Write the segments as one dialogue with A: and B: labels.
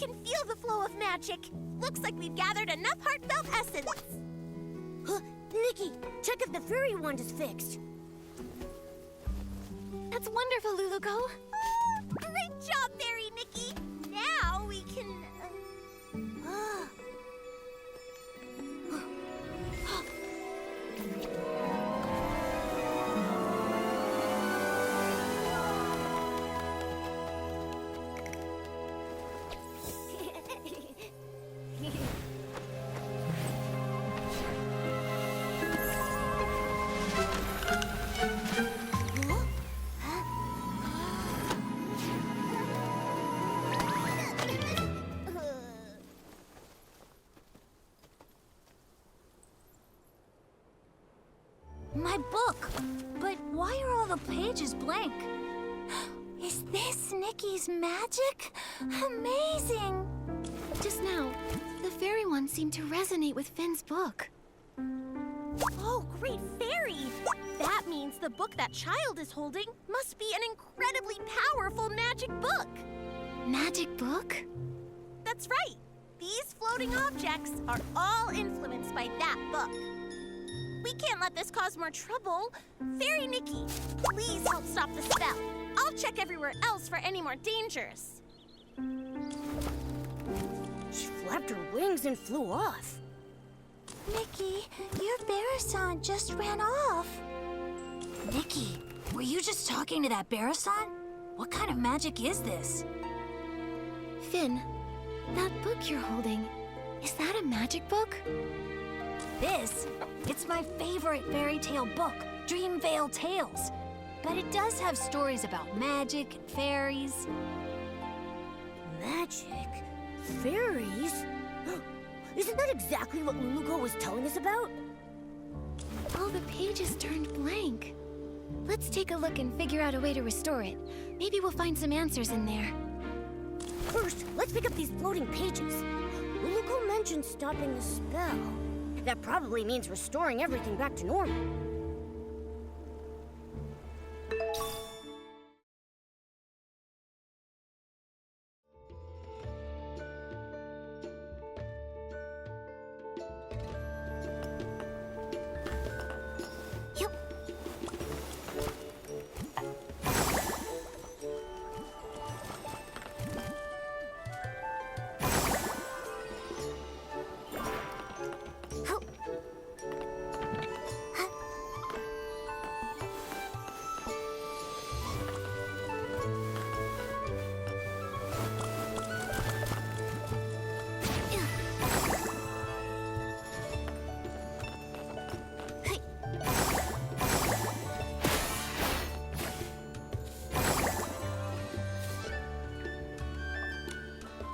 A: can feel the flow of magic. Looks like we've gathered enough heartfelt essence.
B: Nikki, check if the fairy wand is fixed.
C: That's wonderful, Luluko.
A: Great job, Fairy Nikki. Now we can...
C: My book! But why are all the pages blank? Is this Nikki's magic? Amazing! Just now, the fairy one seemed to resonate with Finn's book.
A: Oh, great fairy! That means the book that child is holding must be an incredibly powerful magic book.
C: Magic book?
A: That's right. These floating objects are all influenced by that book. We can't let this cause more trouble. Fairy Nikki, please help stop the spell. I'll check everywhere else for any more dangers.
B: She flapped her wings and flew off.
C: Nikki, your Barasan just ran off. Nikki, were you just talking to that Barasan? What kind of magic is this? Finn, that book you're holding, is that a magic book? This? It's my favorite fairy tale book, Dreamvale Tales. But it does have stories about magic and fairies.
B: Magic? Fairies? Isn't that exactly what Luluko was telling us about?
C: All the pages turned blank. Let's take a look and figure out a way to restore it. Maybe we'll find some answers in there.
B: First, let's pick up these floating pages. Luluko mentioned stopping the spell. That probably means restoring everything back to normal.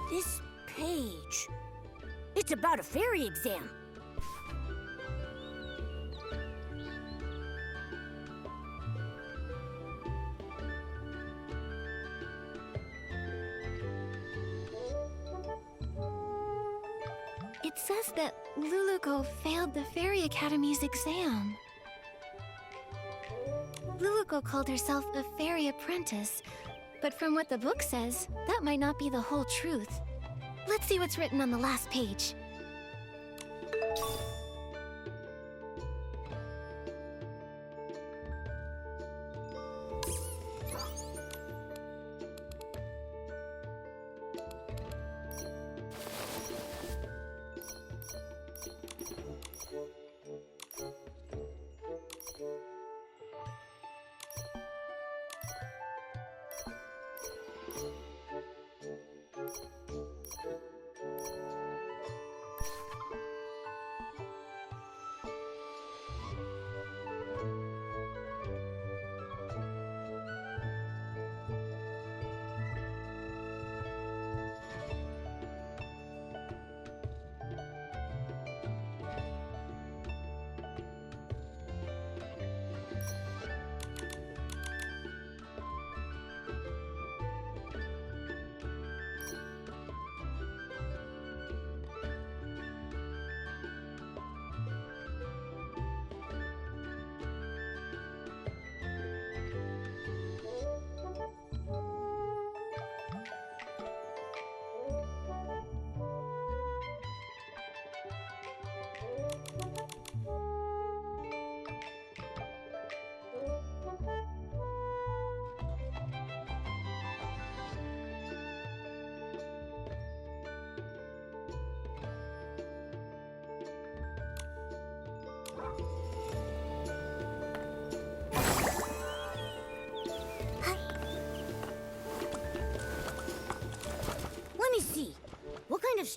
B: This page, it's about a fairy exam.
C: It says that Luluko failed the Fairy Academy's exam. Luluko called herself a fairy apprentice, but from what the book says, that might not be the whole truth. Let's see what's written on the last page.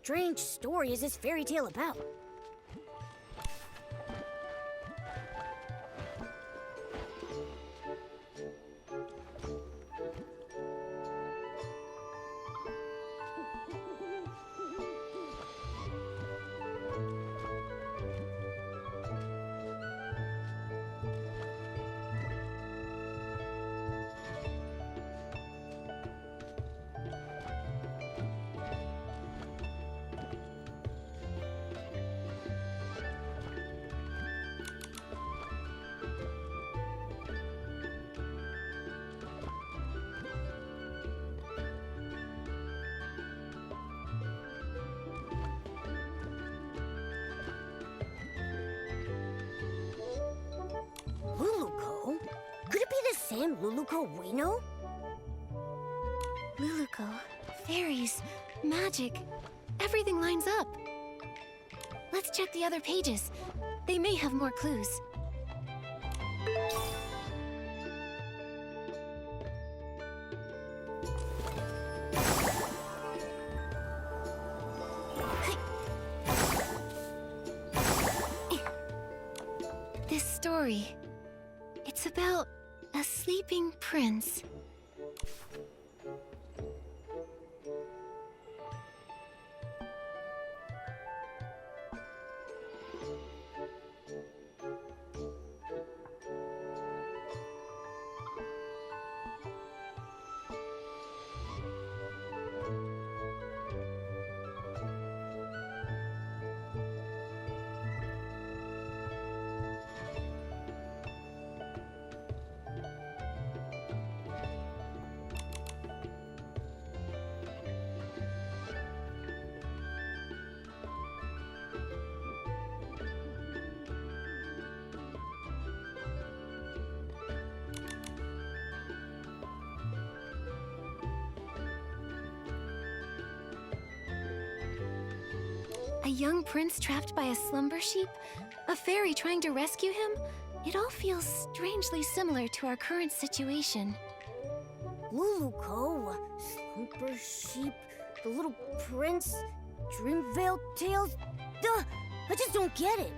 B: strange story is this fairy tale about? Luluco? Could it be the same Luluco we know?
D: Luluco, fairies, magic, everything lines up. Let's check the other pages. They may have more clues. This story, it's about a sleeping prince. A young prince trapped by a slumber sheep? A fairy trying to rescue him? It all feels strangely similar to our current situation.
B: Luluco, Slumber Sheep, The Little Prince, Dreamvale Tales. Duh! I just don't get it.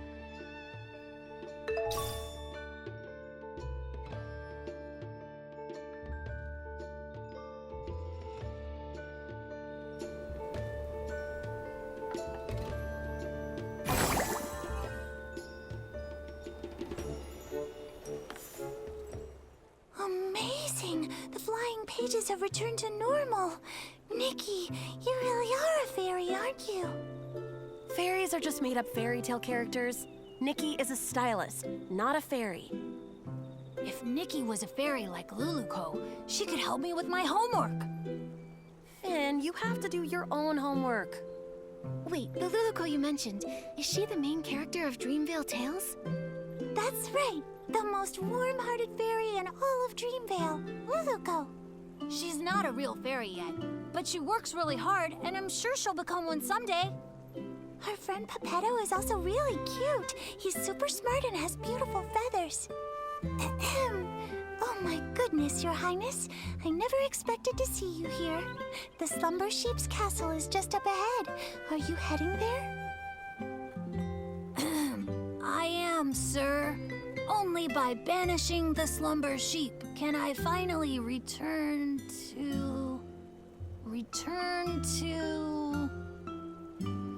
C: Amazing! The flying pages have returned to normal. Nikki, you really are a fairy, aren't you?
D: Fairies are just made-up fairy tale characters. Nikki is a stylist, not a fairy.
C: If Nikki was a fairy like Luluco, she could help me with my homework.
D: Finn, you have to do your own homework. Wait, the Luluco you mentioned, is she the main character of Dreamvale Tales?
C: That's right. The most warm-hearted fairy in all of Dreamvale, Luluco. She's not a real fairy yet, but she works really hard, and I'm sure she'll become one someday. Her friend Pepetto is also really cute. He's super smart and has beautiful feathers. Oh my goodness, Your Highness. I never expected to see you here. The Slumber Sheep's castle is just up ahead. Are you heading there? I am, sir. Only by banishing the Slumber Sheep can I finally return to...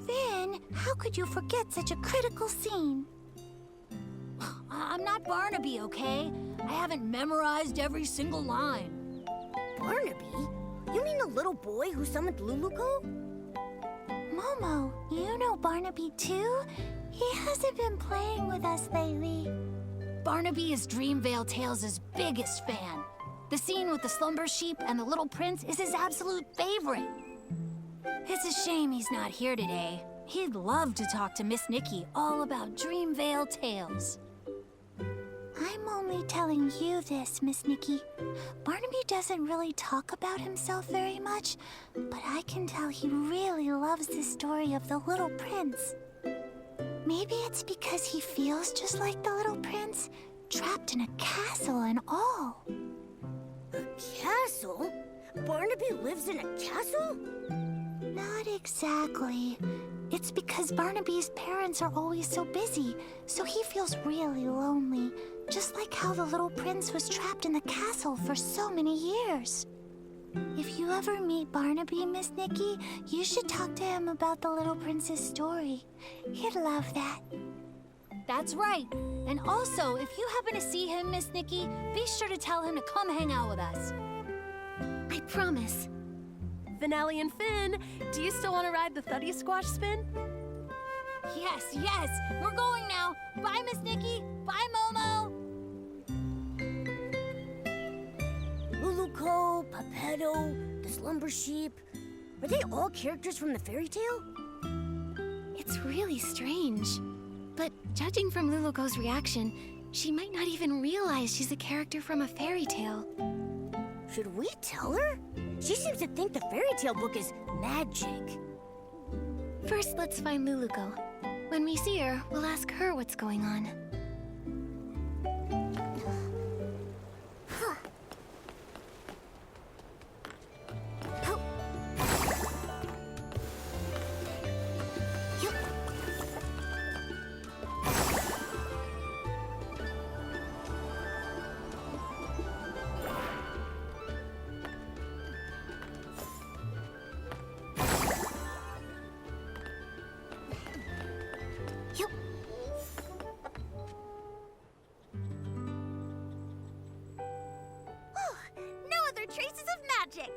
C: Finn, how could you forget such a critical scene? I'm not Barnaby, okay? I haven't memorized every single line.
B: Barnaby? You mean the little boy who summoned Luluco?
C: Momo, you know Barnaby too? He hasn't been playing with us lately. Barnaby is Dreamvale Tales' biggest fan. The scene with the Slumber Sheep and the Little Prince is his absolute favorite. It's a shame he's not here today. He'd love to talk to Miss Nikki all about Dreamvale Tales. I'm only telling you this, Miss Nikki. Barnaby doesn't really talk about himself very much, but I can tell he really loves the story of the Little Prince. Maybe it's because he feels just like the Little Prince, trapped in a castle and all.
B: A castle? Barnaby lives in a castle?
C: Not exactly. It's because Barnaby's parents are always so busy, so he feels really lonely. Just like how the little prince was trapped in the castle for so many years. If you ever meet Barnaby, Miss Nikki, you should talk to him about the little prince's story. He'd love that. That's right. And also, if you happen to see him, Miss Nikki, be sure to tell him to come hang out with us.
D: I promise.
E: Finale and Finn, do you still want to ride the Thuddy Squash spin?
C: Yes, yes. We're going now. Bye, Miss Nikki. Bye, Momo.
B: Luluco, Pepetto, the Slumber Sheep. Are they all characters from the fairy tale?
D: It's really strange. But judging from Luluco's reaction, she might not even realize she's a character from a fairy tale.
B: Should we tell her? She seems to think the fairy tale book is magic.
D: First, let's find Luluco. When we see her, we'll ask her what's going on.
A: Traces of magic.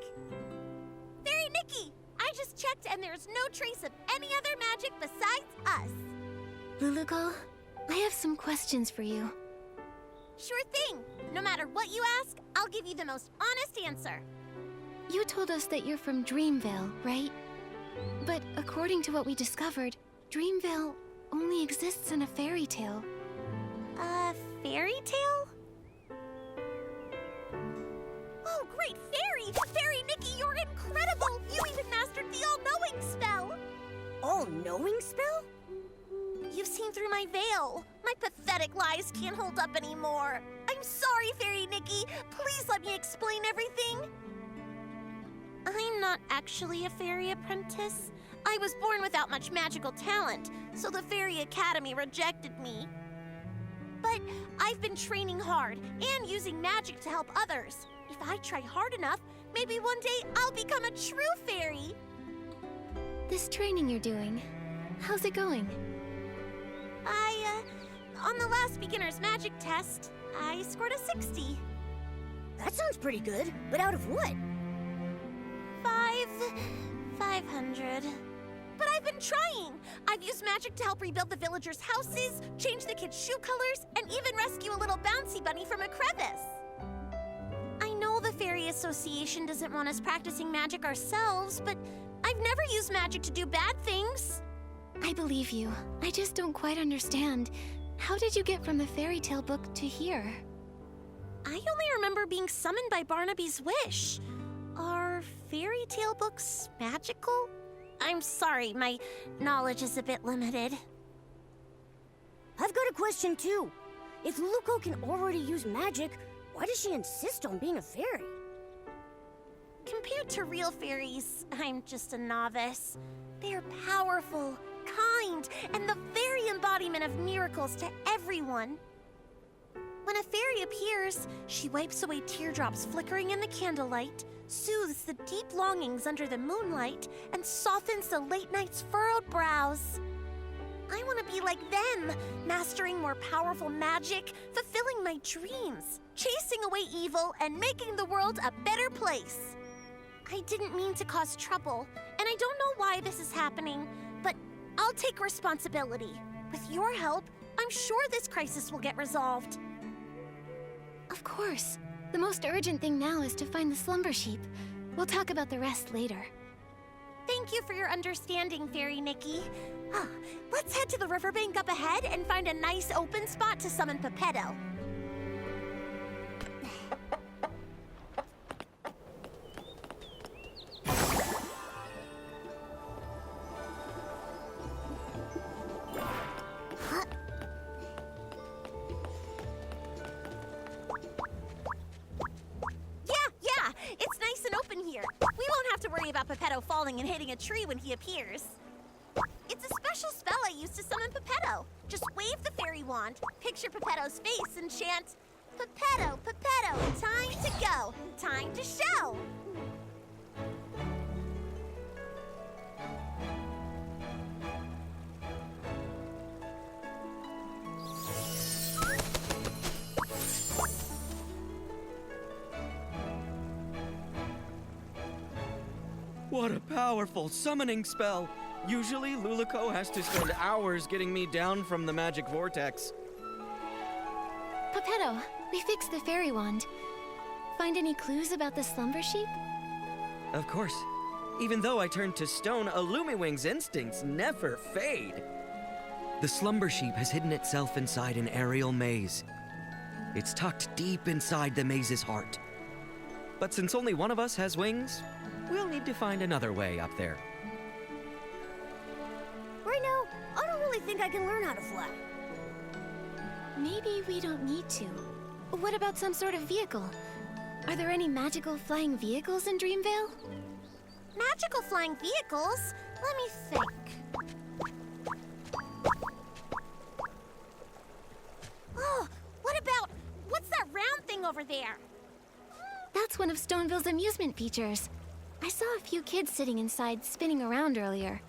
A: Fairy Nikki, I just checked and there's no trace of any other magic besides us.
D: Luluco, I have some questions for you.
A: Sure thing. No matter what you ask, I'll give you the most honest answer.
D: You told us that you're from Dreamvale, right? But according to what we discovered, Dreamvale only exists in a fairy tale.
A: A fairy tale? Oh, great fairy! Fairy Nikki, you're incredible! You even mastered the all-knowing spell!
B: All-knowing spell?
A: You've seen through my veil. My pathetic lies can't hold up anymore. I'm sorry, Fairy Nikki. Please let me explain everything. I'm not actually a fairy apprentice. I was born without much magical talent, so the Fairy Academy rejected me. But I've been training hard and using magic to help others. If I try hard enough, maybe one day I'll become a true fairy.
D: This training you're doing, how's it going?
A: On the last beginner's magic test, I scored a 60.
B: That sounds pretty good, but out of what?
A: 500. But I've been trying. I've used magic to help rebuild the villagers' houses, change the kids' shoe colors, and even rescue a little bouncy bunny from a crevice. I know the Fairy Association doesn't want us practicing magic ourselves, but I've never used magic to do bad things.
D: I believe you. I just don't quite understand. How did you get from the fairy tale book to here?
A: I only remember being summoned by Barnaby's wish. Are fairy tale books magical? I'm sorry, my knowledge is a bit limited.
B: I've got a question too. If Luluco can already use magic, why does she insist on being a fairy?
A: Compared to real fairies, I'm just a novice. They're powerful, kind, and the very embodiment of miracles to everyone. When a fairy appears, she wipes away teardrops flickering in the candlelight, soothes the deep longings under the moonlight, and softens the late night's furrowed brows. I want to be like them, mastering more powerful magic, fulfilling my dreams, chasing away evil, and making the world a better place. I didn't mean to cause trouble, and I don't know why this is happening, but I'll take responsibility. With your help, I'm sure this crisis will get resolved.
D: Of course. The most urgent thing now is to find the slumber sheep. We'll talk about the rest later.
A: Thank you for your understanding, Fairy Nikki. Let's head to the riverbank up ahead and find a nice open spot to summon Pepetto. Yeah, it's nice and open here. We won't have to worry about stop Peppetto falling and hitting a tree when he appears. It's a special spell I use to summon Peppetto. Just wave the fairy wand, picture Peppetto's face, and chant, Peppetto, Peppetto, time to go, time to show.
F: What a powerful summoning spell! Usually, Luluco has to spend hours getting me down from the magic vortex.
D: Peppetto, we fixed the fairy wand. Find any clues about the slumber sheep?
F: Of course. Even though I turned to stone, Illumawing's instincts never fade. The slumber sheep has hidden itself inside an aerial maze. It's tucked deep inside the maze's heart. But since only one of us has wings, we'll need to find another way up there.
B: Right now, I don't really think I can learn how to fly.
D: Maybe we don't need to. What about some sort of vehicle? Are there any magical flying vehicles in Dreamvale?
A: Magical flying vehicles? Let me think. Oh, what's that round thing over there?
D: That's one of Stoneville's amusement features. I saw a few kids sitting inside spinning around earlier.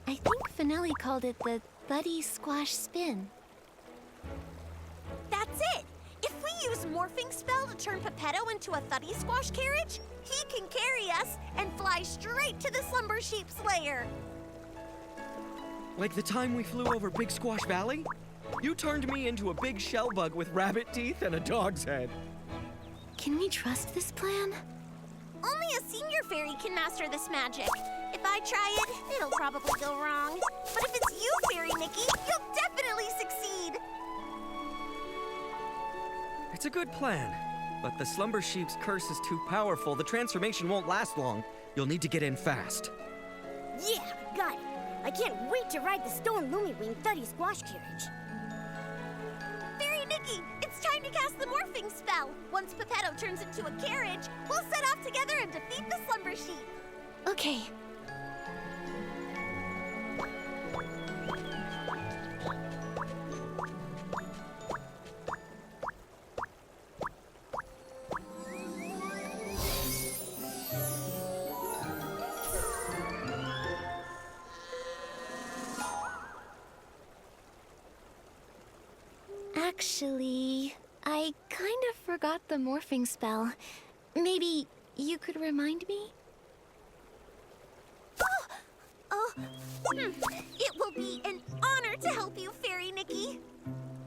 D: I think Finelli called it the Thuddy Squash Spin.
A: That's it! If we use Morphing Spell to turn Peppetto into a Thuddy Squash carriage, he can carry us and fly straight to the Slumber Sheep's lair.
F: Like the time we flew over Big Squash Valley? You turned me into a big shell bug with rabbit teeth and a dog's head.
D: Can we trust this plan?
A: Only a senior fairy can master this magic. If I try it, it'll probably go wrong. But if it's you, Fairy Nikki, you'll definitely succeed.
F: It's a good plan, but the slumber sheep's curse is too powerful. The transformation won't last long. You'll need to get in fast.
B: Yeah, got it. I can't wait to ride the Stone Lumawing Thuddy Squash carriage.
A: Fairy Nikki, it's time to cast the morphing spell. Once Peppetto turns into a carriage, we'll set off together and defeat the slumber sheep.
D: Okay. Actually, I kind of forgot the morphing spell. Maybe you could remind me?
A: It will be an honor to help you, Fairy Nikki.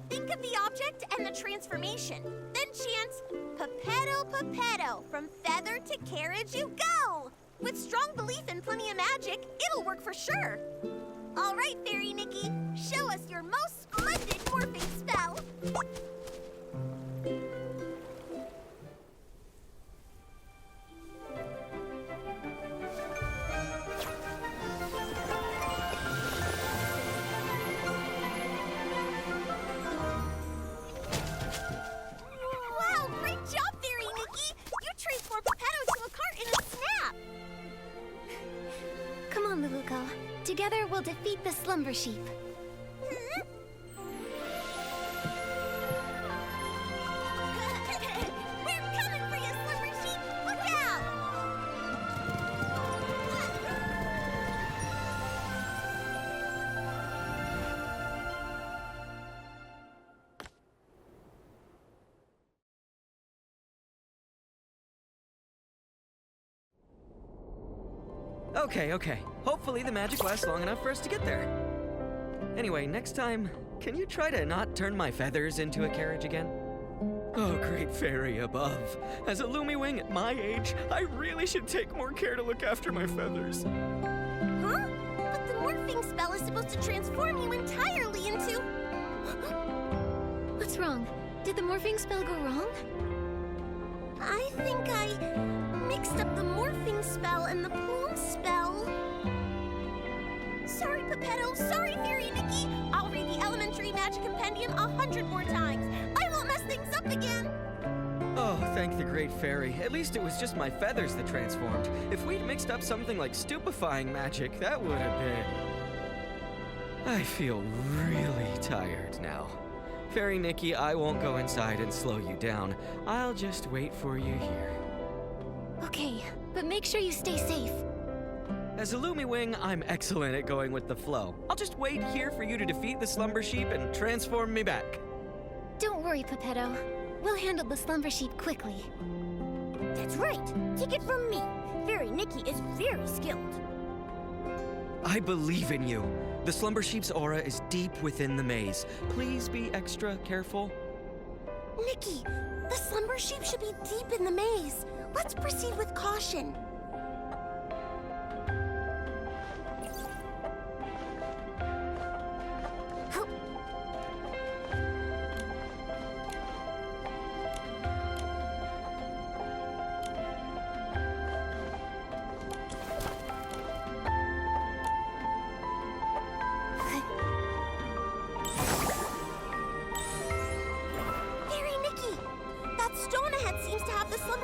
A: Think of the object and the transformation. Then chant, Peppetto, Peppetto, from feather to carriage you go. With strong belief and plenty of magic, it'll work for sure. All right, Fairy Nikki, show us your most splendid morphing spell. Wow, great job, Fairy Nikki! You transformed Peppetto to a cart in a snap!
D: Come on, Luluco. Together we'll defeat the slumber sheep.
A: We're coming for you, slumber sheep! Look out!
F: Okay. Hopefully the magic lasts long enough for us to get there. Anyway, next time, can you try to not turn my feathers into a carriage again? Oh, great fairy above. As a Lumawing at my age, I really should take more care to look after my feathers.
A: Huh? But the morphing spell is supposed to transform you entirely into...
D: What's wrong? Did the morphing spell go wrong?
A: I think I mixed up the morphing spell and the plume spell. Sorry, Peppetto. Sorry, Fairy Nikki. I'll read the Elementary Magic Compendium 100 more times. I won't mess things up again.
F: Oh, thank the great fairy. At least it was just my feathers that transformed. If we'd mixed up something like stupefying magic, that would have been... I feel really tired now. Fairy Nikki, I won't go inside and slow you down. I'll just wait for you here.
D: Okay, but make sure you stay safe.
F: As a Lumiwing, I'm excellent at going with the flow. I'll just wait here for you to defeat the Slumber Sheep and transform me back.
D: Don't worry, Pepetto. We'll handle the slumber sheep quickly.
B: That's right. Take it from me. Fairy Nikki is very skilled.
F: I believe in you. The Slumber Sheep's aura is deep within the maze. Please be extra careful.
A: Nikki, the slumber sheep should be deep in the maze. Let's proceed with caution.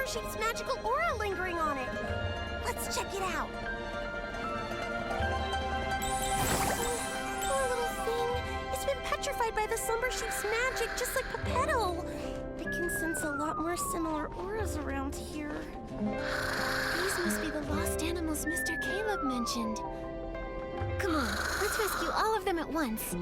A: Sheep's magical aura lingering on it. Let's check it out. Oh, poor little thing. It's been petrified by the slumber sheep's magic, just like Pepetto. I can sense a lot more similar auras around here.
D: These must be the lost animals Mr. Caleb mentioned. Come on, let's rescue all of them at once.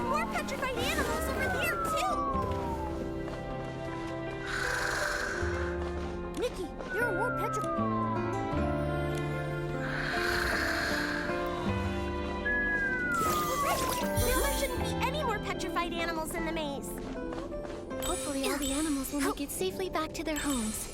A: More petrified animals over there, too!
B: Nikki, there are more
A: Now there shouldn't be any more petrified animals in the maze.
D: Hopefully all the animals will make it safely back to their homes.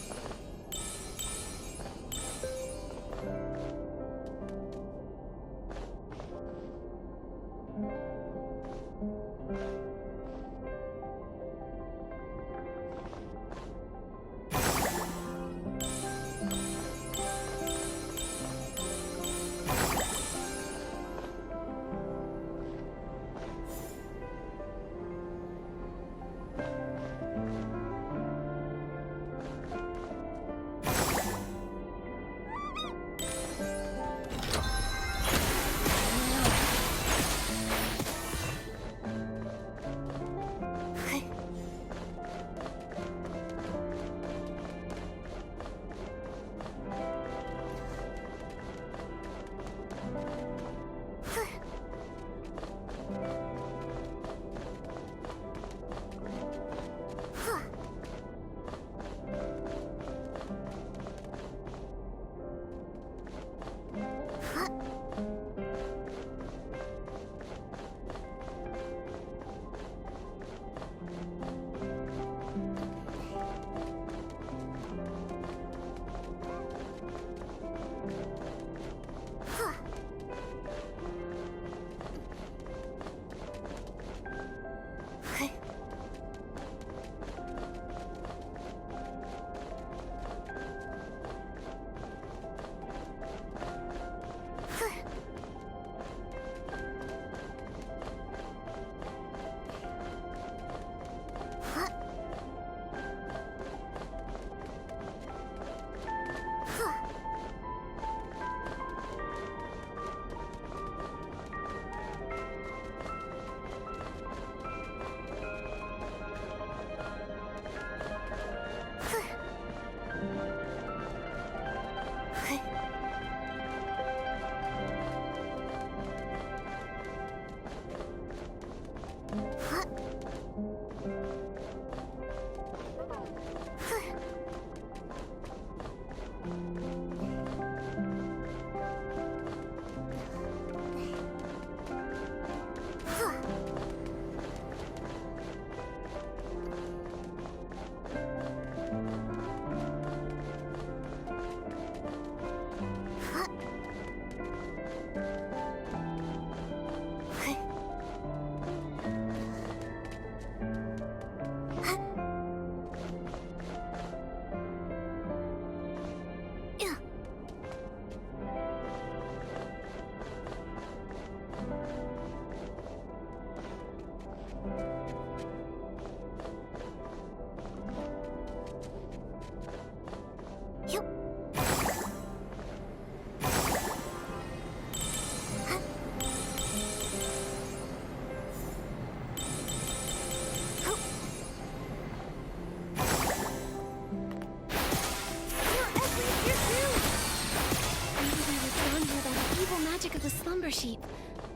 D: Sheep.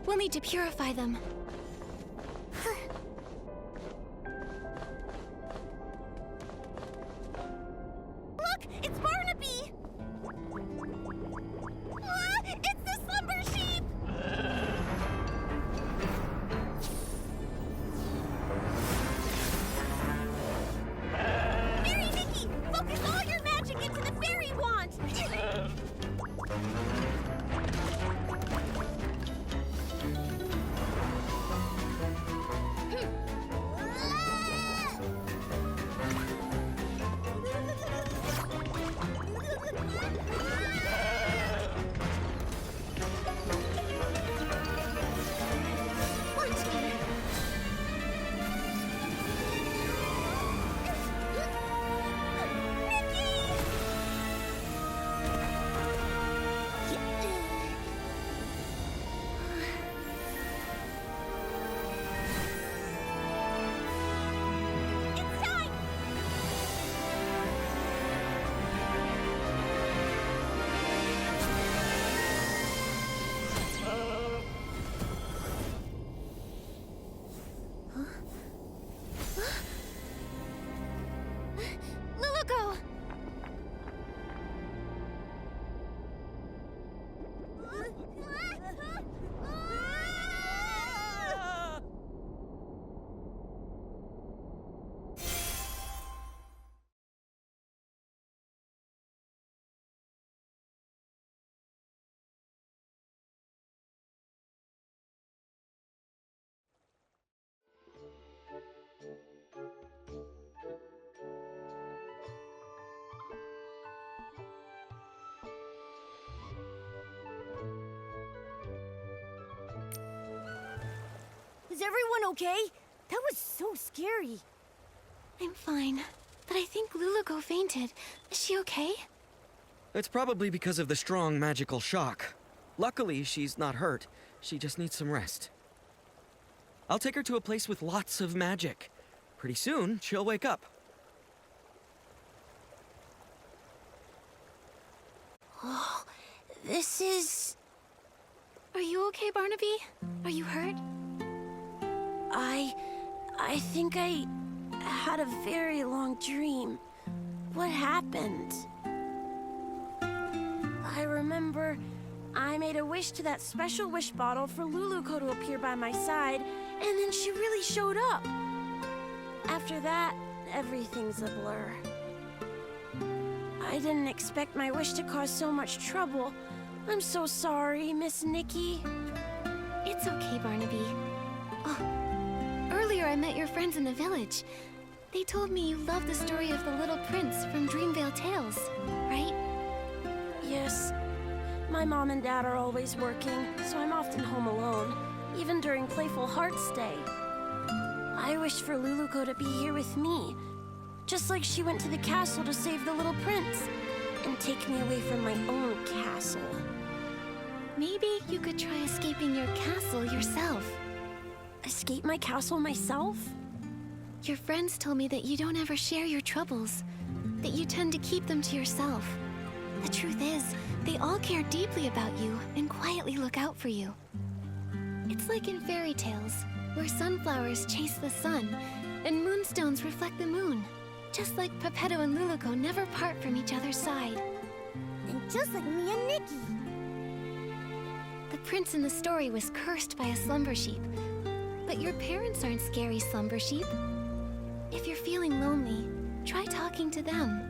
D: We'll need to purify them.
B: everyone okay? That was so scary.
D: I'm fine, but I think Luluko fainted. Is she okay?
F: It's probably because of the strong magical shock. Luckily, she's not hurt. She just needs some rest. I'll take her to a place with lots of magic. Pretty soon, she'll wake up.
B: Oh, this is...
D: Are you okay, Barnaby? Are you hurt?
E: I think I had a very long dream. What happened? I remember I made a wish to that special wish bottle for Luluko to appear by my side, and then she really showed up. After that, everything's a blur. I didn't expect my wish to cause so much trouble. I'm so sorry, Miss Nikki.
D: It's okay, Barnaby. Oh, earlier I met your friends in the village. They told me you love the story of the little prince from Dreamvale Tales, right?
E: Yes. My mom and dad are always working, so I'm often home alone, even during Playful Hearts Day. I wish for Luluko to be here with me, just like she went to the castle to save the little prince and take me away from my own castle.
D: Maybe you could try escaping your castle yourself.
E: Escape my castle myself?
D: Your friends told me that you don't ever share your troubles, that you tend to keep them to yourself. The truth is, they all care deeply about you and quietly look out for you. It's like in fairy tales, where sunflowers chase the sun and moonstones reflect the moon. Just like Peppetto and Luluko never part from each other's side.
B: And just like me and Nikki.
D: The prince in the story was cursed by a slumber sheep. But your parents aren't scary slumber sheep. If you're feeling lonely, try talking to them.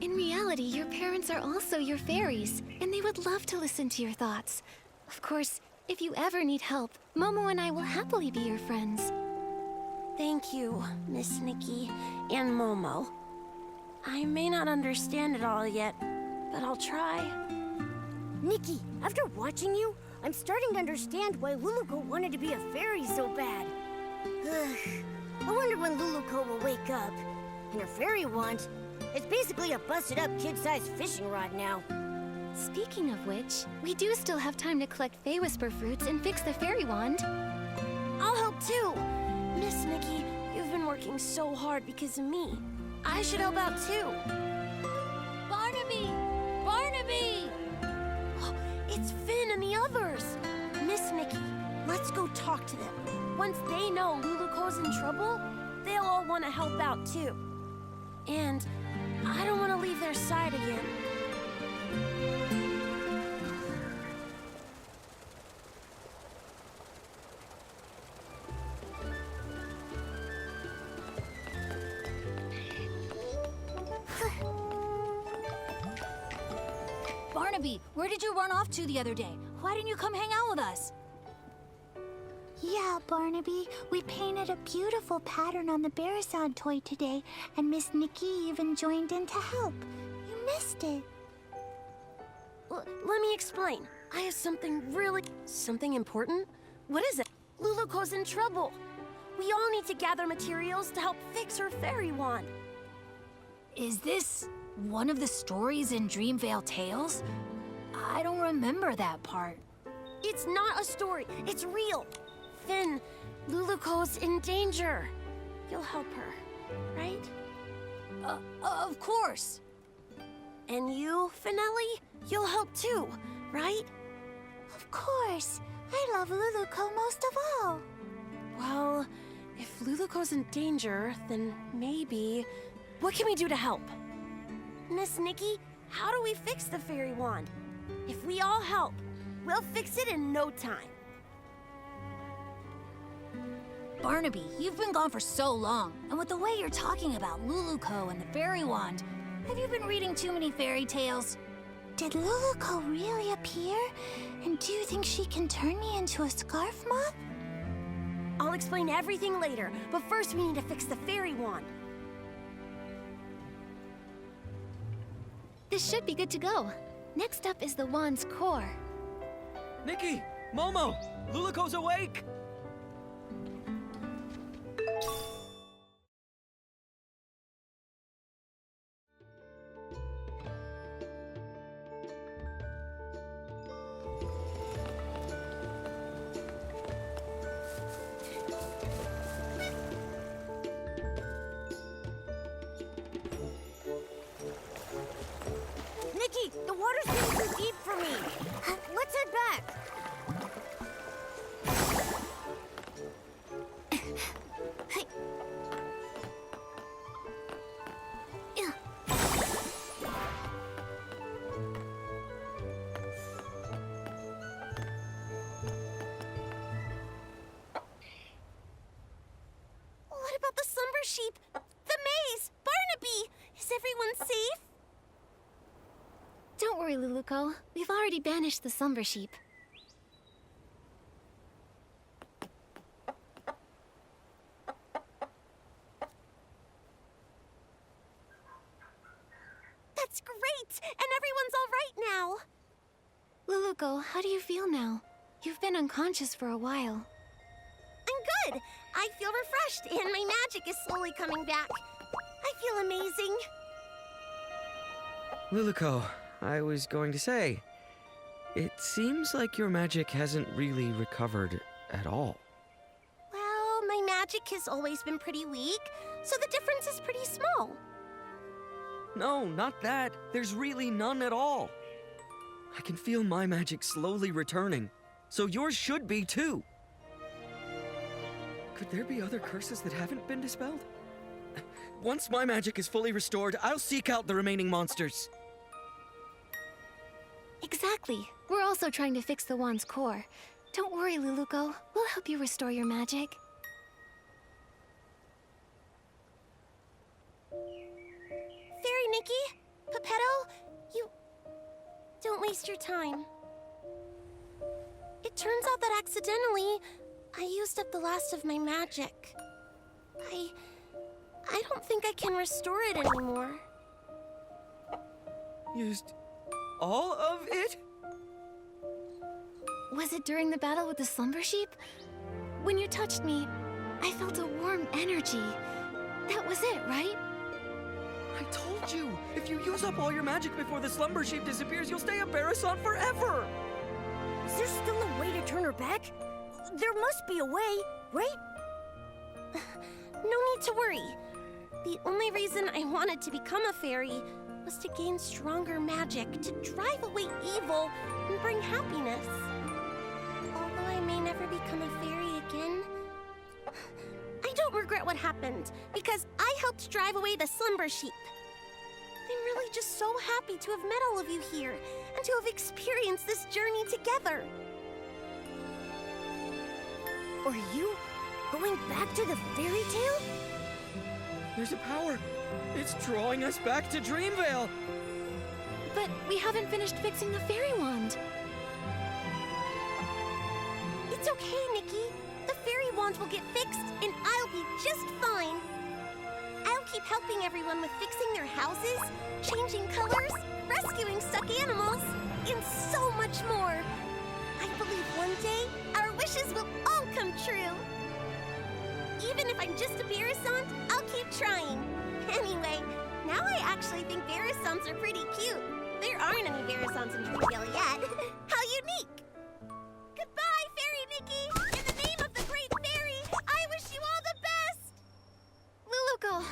D: In reality, your parents are also your fairies, and they would love to listen to your thoughts. Of course, if you ever need help, Momo and I will happily be your friends.
E: Thank you, Miss Nikki and Momo. I may not understand it all yet, but I'll try.
B: Nikki, after watching you, I'm starting to understand why Luluko wanted to be a fairy so bad. Ugh. I wonder when Luluko will wake up. And her fairy wand, it's basically a busted-up kid-sized fishing rod now.
D: Speaking of which, we do still have time to collect Fey Whisper fruits and fix the fairy wand.
E: I'll help too. Miss Nikki, you've been working so hard because of me. I should help out too.
C: Barnaby! Barnaby!
E: It's Finn and the others. Miss Nikki, let's go talk to them. Once they know Luluko's in trouble, they'll all want to help out too. And I don't want to leave their side again.
C: Barnaby, where did you run off to the other day? Why didn't you come hang out with us?
G: Yeah, Barnaby, we painted a beautiful pattern on the Saison toy today, and Miss Nikki even joined in to help. You missed it.
E: Let me explain. I have something important? What is it? Luluko's in trouble. We all need to gather materials to help fix her fairy wand.
C: Is this one of the stories in Dreamvale Tales? I don't remember that part.
E: It's not a story. It's real. Finn, Luluko's in danger. You'll help her, right?
C: Of course.
E: And you, Finelli? You'll help too, right?
G: Of course. I love Luluko most of all.
E: Well, if Luluko's in danger, then maybe... What can we do to help? Miss Nikki, how do we fix the fairy wand? If we all help, we'll fix it in no time.
C: Barnaby, you've been gone for so long, and with the way you're talking about Luluko and the fairy wand, have you been reading too many fairy tales?
G: Did Luluko really appear? And do you think she can turn me into a scarf moth?
E: I'll explain everything later, but first we need to fix the fairy wand.
D: This should be good to go. Next up is the wand's core.
F: Nikki! Momo! Luluko's awake!
B: Nikki, the water's getting too deep for me. Let's head back.
A: What about the slumber sheep? The maze? Barnaby? Is everyone safe?
D: Don't worry, Luluko. We've already banished the slumber sheep.
A: That's great! And everyone's all right now.
D: Luluko, how do you feel now? You've been unconscious for a while.
A: I'm good. I feel refreshed, and my magic is slowly coming back. I feel amazing.
F: Luluko, I was going to say, it seems like your magic hasn't really recovered at all.
A: Well, my magic has always been pretty weak, so the difference is pretty small.
F: No, not that. There's really none at all. I can feel my magic slowly returning, so yours should be too. Could there be other curses that haven't been dispelled? Once my magic is fully restored, I'll seek out the remaining monsters.
D: Exactly. We're also trying to fix the wand's core. Don't worry, Luluko. We'll help you restore your magic.
A: Fairy Nikki, Pepetto, you... Don't waste your time. It turns out that accidentally, I used up the last of my magic. I don't think I can restore it anymore.
F: Used all of it?
D: Was it during the battle with the slumber sheep? When you touched me, I felt a warm energy. That was it, right?
F: I told you, if you use up all your magic before the slumber sheep disappears, you'll stay a Barrison forever!
B: Is there still a way to turn her back? There must be a way, right?
A: No need to worry. The only reason I wanted to become a fairy was to gain stronger magic, to drive away evil and bring happiness. Although I may never become a fairy again, I don't regret what happened, because I helped drive away the slumber sheep. I'm really just so happy to have met all of you here, and to have experienced this journey together.
B: Are you going back to the fairy tale?
F: There's a power. It's drawing us back to Dreamvale.
D: But we haven't finished fixing the fairy wand.
A: It's okay, Nikki. The fairy wand will get fixed, and I'll be just fine. I'll keep helping everyone with fixing their houses, changing colors, rescuing stuck animals, and so much more. I believe one day our wishes will all come true. Even if I'm just a Barrison, I'll keep trying. Anyway, now I actually think Barrisons are pretty cute. There aren't any Barrisons in Dreamvale yet. How unique! Goodbye, Fairy Nikki! In the name of the Great Fairy, I wish you all the best!
D: Luluko,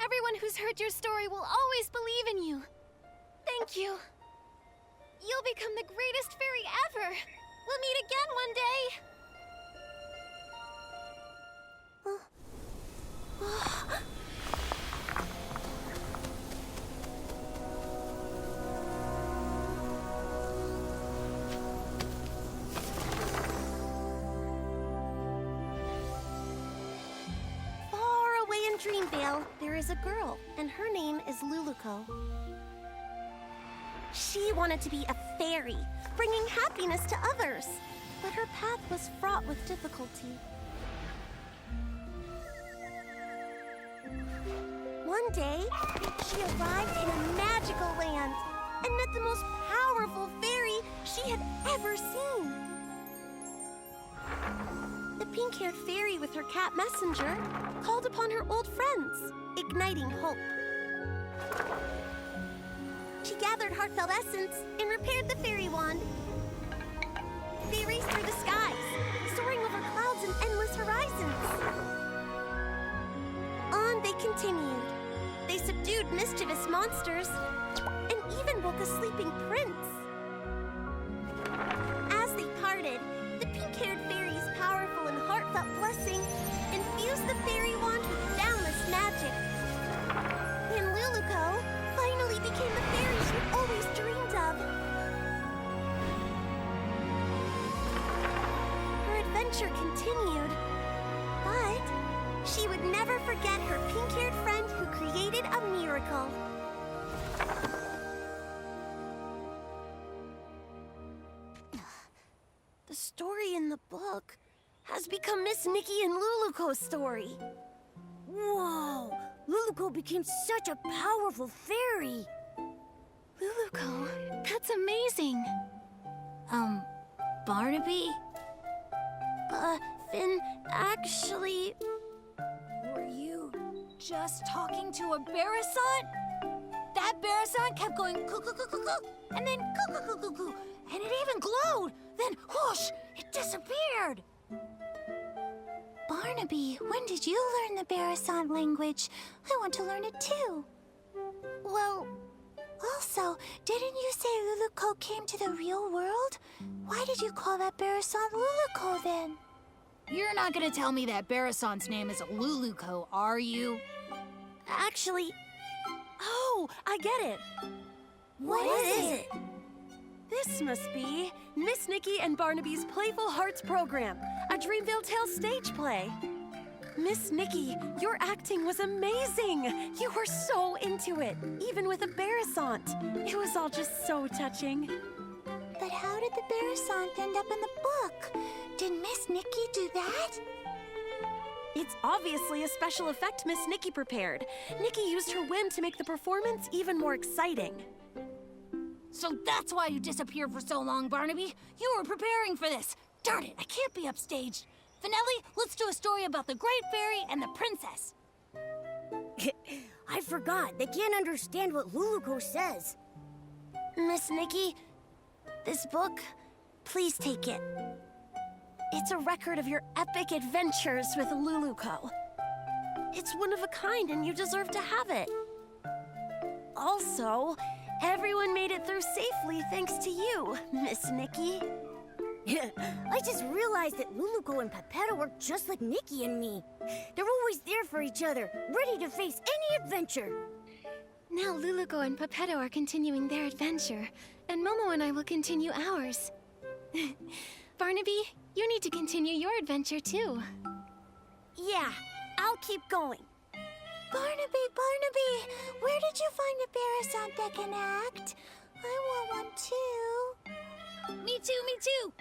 D: everyone who's heard your story will always believe in you. Thank you. You'll become the greatest fairy ever. We'll meet again one day.
A: Far away in Dreamvale, there is a girl, and her name is Luluko. She wanted to be a fairy, bringing happiness to others, but her path was fraught with difficulty. One day, she arrived in a magical land and met the most powerful fairy she had ever seen. The
E: the pink-haired fairy with her cat messenger called upon her old friends, igniting hope.
A: She gathered heartfelt essence and repaired the fairy wand. They raced through the skies, soaring over clouds and endless horizons. On they continued. They subdued mischievous monsters and even woke a sleeping prince. As they parted, the pink-haired fairy's powerful and heartfelt blessing infused the fairy wand with boundless magic. And Luluco finally became the fairy she'd always dreamed of. Her adventure continued, but she would never forget her pink-haired friend who created a miracle.
E: The story in the book has become Miss Nikki and Luluco's story.
B: Whoa! Luluco became such a powerful fairy.
D: Luluco, that's amazing.
C: Barnaby?
E: Finn, actually...
C: Were you just talking to a Barasant? That Barasant kept going coo-coo-coo-coo-coo, and then coo-coo-coo-coo-coo, and it even glowed. Then whoosh, it disappeared.
G: Barnaby, when did you learn the Barasant language? I want to learn it too.
E: Well,
G: Also, didn't you say Luluco came to the real world? Why did you call that Barasant Luluco then?
C: You're not gonna tell me that Barasant's name is Luluco, are you?
E: actually... Oh, I get it.
G: What is it?
E: This must be Miss Nikki and Barnaby's Playful Hearts program, a Dreamville Tales stage play. Miss Nikki, your acting was amazing. You were so into it, even with a Barasant. It was all just so touching.
G: But how did the Barasant end up in the book? Did Miss Nikki do that?
E: It's obviously a special effect Miss Nikki prepared. Nikki used her whim to make the performance even more exciting.
C: So that's why you disappeared for so long, Barnaby. You were preparing for this. Darn it, I can't be upstaged. Finelli, let's do a story about the Great Fairy and the Princess.
B: I forgot. They can't understand what Luluco says.
E: Miss Nikki, this book, please take it. It's a record of your epic adventures with Luluco. It's one of a kind and you deserve to have it. Also, everyone made it through safely thanks to you, Miss Nikki.
B: I just realized that Luluco and Pepetto are just like Nikki and me. They're always there for each other, ready to face any adventure.
D: Now Luluco and Pepetto are continuing their adventure, and Momo and I will continue ours. Barnaby, you need to continue your adventure too.
E: Yeah, I'll keep going.
G: Barnaby, where did you find a Barasant that can act? I want one too.
C: Me too, me too.